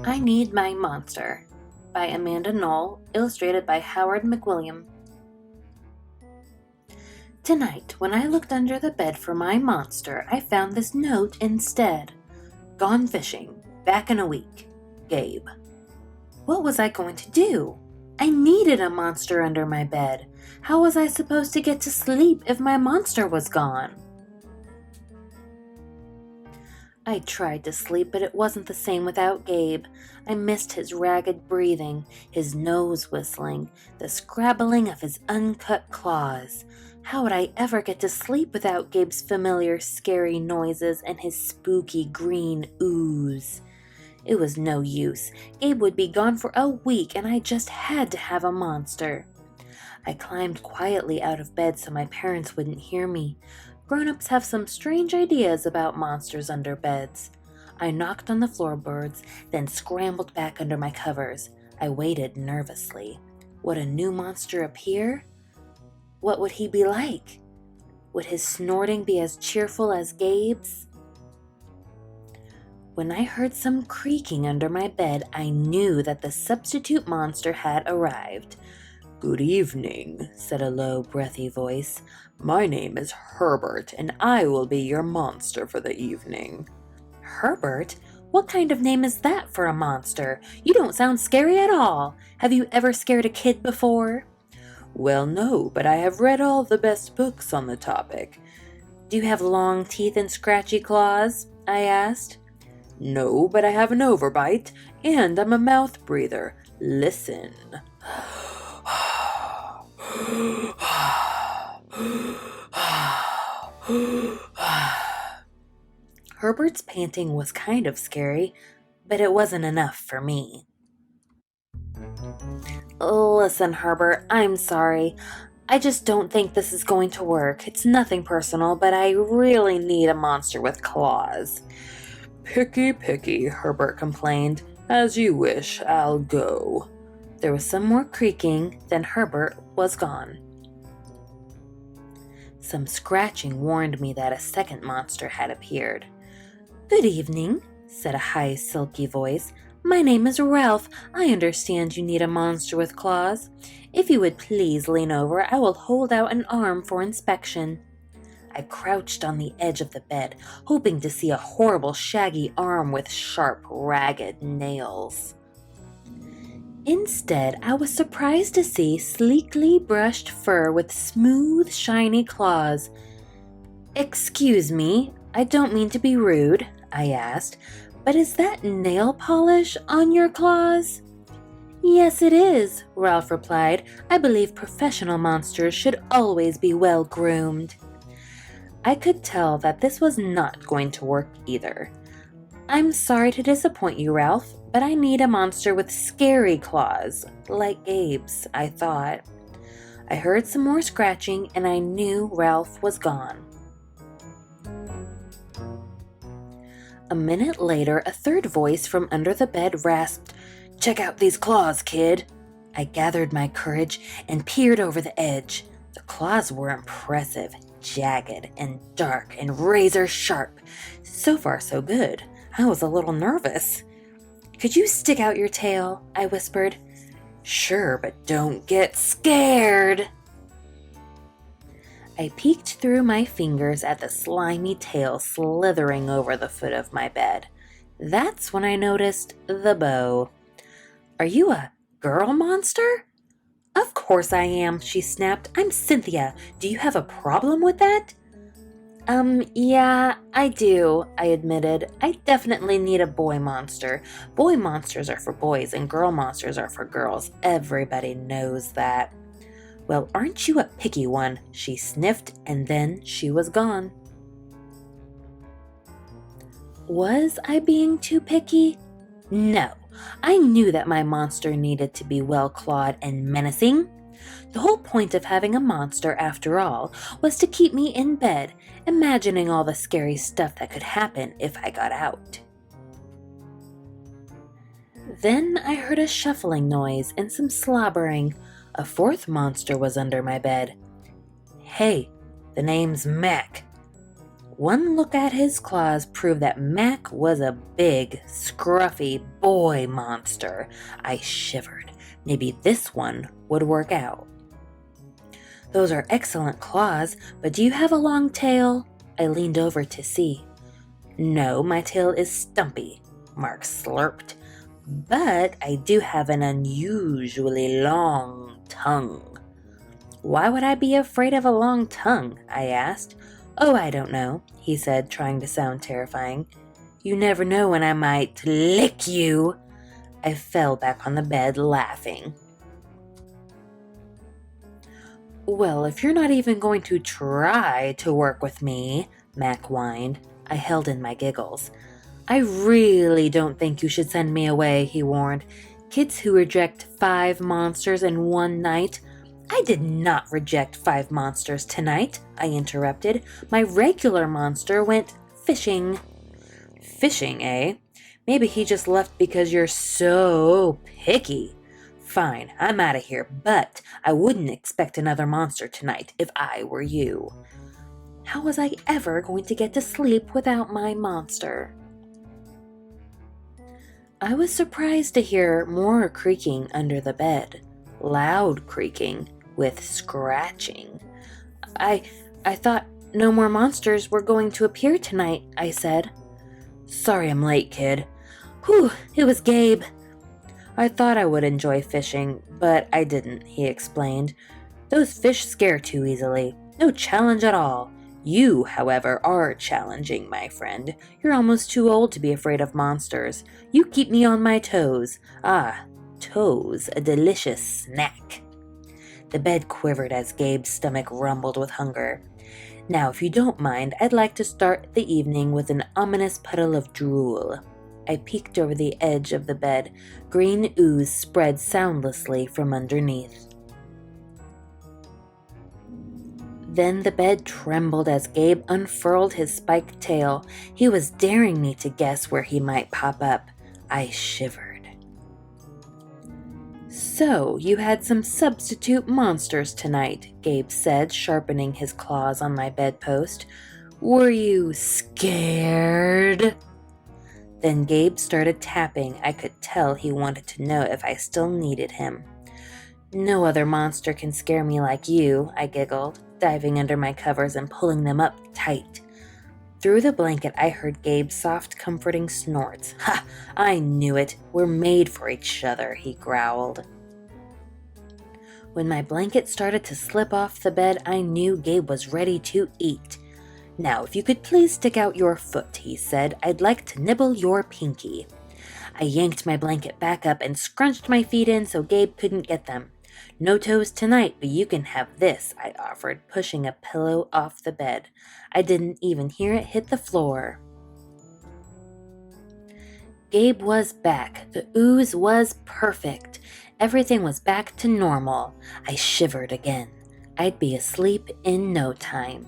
I Need My Monster by Amanda Noll, illustrated by Howard McWilliam. Tonight, when I looked under the bed for my monster, I found this note instead. Gone fishing. Back in a week. Gabe. What was I going to do? I needed a monster under my bed. How was I supposed to get to sleep if my monster was gone? I tried to sleep, but it wasn't the same without Gabe. I missed his ragged breathing, his nose whistling, the scrabbling of his uncut claws. How would I ever get to sleep without Gabe's familiar scary noises and his spooky green ooze? It was no use. Gabe would be gone for a week, and I just had to have a monster. I climbed quietly out of bed so my parents wouldn't hear me. Grown-ups have some strange ideas about monsters under beds. I knocked on the floorboards, then scrambled back under my covers. I waited nervously. Would a new monster appear? What would he be like? Would his snorting be as cheerful as Gabe's? When I heard some creaking under my bed, I knew that the substitute monster had arrived. "Good evening," said a low, breathy voice. "My name is Herbert, and I will be your monster for the evening." Herbert? What kind of name is that for a monster? You don't sound scary at all. Have you ever scared a kid before? Well, no, but I have read all the best books on the topic. Do you have long teeth and scratchy claws? I asked. No, but I have an overbite, and I'm a mouth breather. Listen. Herbert's panting was kind of scary, but it wasn't enough for me. Listen, Herbert, I'm sorry. I just don't think this is going to work. It's nothing personal, but I really need a monster with claws. Picky, Herbert complained. As you wish, I'll go. There was some more creaking, then Herbert was gone. Some scratching warned me that a second monster had appeared. Good evening, said a high, silky voice. My name is Ralph. I understand you need a monster with claws. If you would please lean over, I will hold out an arm for inspection. I crouched on the edge of the bed, hoping to see a horrible, shaggy arm with sharp, ragged nails. Instead, I was surprised to see sleekly brushed fur with smooth, shiny claws. Excuse me, I don't mean to be rude, I asked, but is that nail polish on your claws? Yes, it is, Ralph replied. I believe professional monsters should always be well groomed. I could tell that this was not going to work either. I'm sorry to disappoint you, Ralph, but I need a monster with scary claws, like Gabe's, I thought. I heard some more scratching, and I knew Ralph was gone. A minute later, a third voice from under the bed rasped, "Check out these claws, kid." I gathered my courage and peered over the edge. The claws were impressive, jagged and dark and razor sharp. So far, so good. I was a little nervous. "Could you stick out your tail?" I whispered. "Sure, but don't get scared." I peeked through my fingers at the slimy tail slithering over the foot of my bed. That's when I noticed the bow. "Are you a girl monster?" "Of course I am," she snapped. "I'm Cynthia. Do you have a problem with that?" Yeah, I do, I admitted. I definitely need a boy monster. Boy monsters are for boys and girl monsters are for girls. Everybody knows that. "Well, aren't you a picky one?" She sniffed, and then she was gone. Was I being too picky? No. I knew that my monster needed to be well-clawed and menacing. The whole point of having a monster, after all, was to keep me in bed, imagining all the scary stuff that could happen if I got out. Then I heard a shuffling noise and some slobbering. A fourth monster was under my bed. "Hey, the name's Mac." One look at his claws proved that Mac was a big, scruffy boy monster. I shivered. Maybe this one would work out. Those are excellent claws, but do you have a long tail? I leaned over to see. No, my tail is stumpy, Mark slurped. But I do have an unusually long tongue. Why would I be afraid of a long tongue? I asked. Oh, I don't know, he said, trying to sound terrifying. You never know when I might lick you. I fell back on the bed, laughing. Well, if you're not even going to try to work with me, Mac whined. I held in my giggles. I really don't think you should send me away, he warned. Kids who reject 5 monsters in one night. I did not reject 5 monsters tonight, I interrupted. My regular monster went fishing. Fishing, eh? Maybe he just left because you're so picky. Fine, I'm out of here, but I wouldn't expect another monster tonight if I were you. How was I ever going to get to sleep without my monster? I was surprised to hear more creaking under the bed. Loud creaking with scratching. I thought no more monsters were going to appear tonight, I said. Sorry I'm late, kid. Whew, it was Gabe. I thought I would enjoy fishing, but I didn't, he explained. Those fish scare too easily. No challenge at all. You, however, are challenging, my friend. You're almost too old to be afraid of monsters. You keep me on my toes. Ah, toes, a delicious snack. The bed quivered as Gabe's stomach rumbled with hunger. Now, if you don't mind, I'd like to start the evening with an ominous puddle of drool. I peeked over the edge of the bed. Green ooze spread soundlessly from underneath. Then the bed trembled as Gabe unfurled his spiked tail. He was daring me to guess where he might pop up. I shivered. So, you had some substitute monsters tonight, Gabe said, sharpening his claws on my bedpost. Were you scared? Then Gabe started tapping. I could tell he wanted to know if I still needed him. No other monster can scare me like you, I giggled, diving under my covers and pulling them up tight. Through the blanket, I heard Gabe's soft, comforting snorts. Ha! I knew it. We're made for each other, he growled. When my blanket started to slip off the bed, I knew Gabe was ready to eat. Now, if you could please stick out your foot, he said. I'd like to nibble your pinky. I yanked my blanket back up and scrunched my feet in so Gabe couldn't get them. No toes tonight, but you can have this, I offered, pushing a pillow off the bed. I didn't even hear it hit the floor. Gabe was back. The ooze was perfect. Everything was back to normal. I shivered again. I'd be asleep in no time.